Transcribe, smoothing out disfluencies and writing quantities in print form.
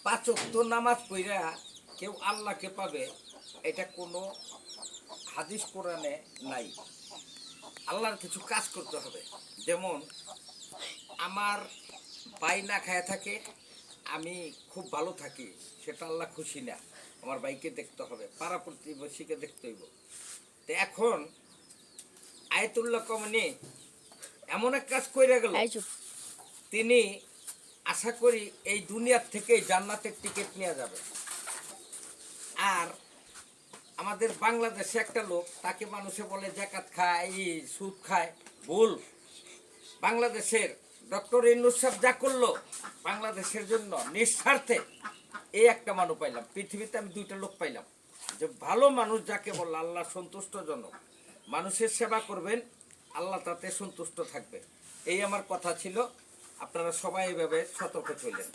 পাঁচ ওয়াক্ত নামাজ পড়া কেউ আল্লাহকে পাবে এটা কোনো হাদিস কোরআনে নাই। আল্লাহর কিছু কাজ করতে হবে। যেমন আমার ভাই না খায় থাকে, আমি খুব ভালো থাকি, সেটা আল্লাহ খুশি না। আমার ভাইকে দেখতে হবে, পাড়া প্রতিবেশীকে দেখতে হইব। তো এখন আয়াতুল্লাহ কমনি এমন এক কাজ কইরা গেল, তিনি আশা করি এই দুনিয়ার থেকেই জান্নাতের টিকিট নিয়ে যাবে। আর আমাদের বাংলাদেশে একটা লোক, তাকে মানুষে বলে জাকাত খায়, এই সুদ খায়, ভুল। বাংলাদেশের ডক্টর ইউনূস সাহেব যা করলো বাংলাদেশের জন্য নিঃস্বার্থে, এই একটা মানুষ পাইলাম পৃথিবীতে। আমি দুইটা লোক পাইলাম যে ভালো মানুষ যাকে বললো আল্লাহ সন্তুষ্টজনক, মানুষের সেবা করবেন, আল্লাহ তাতে সন্তুষ্ট থাকবে। এই আমার কথা ছিল। আপনারা সবাই এভাবে সতর্ক চললেন।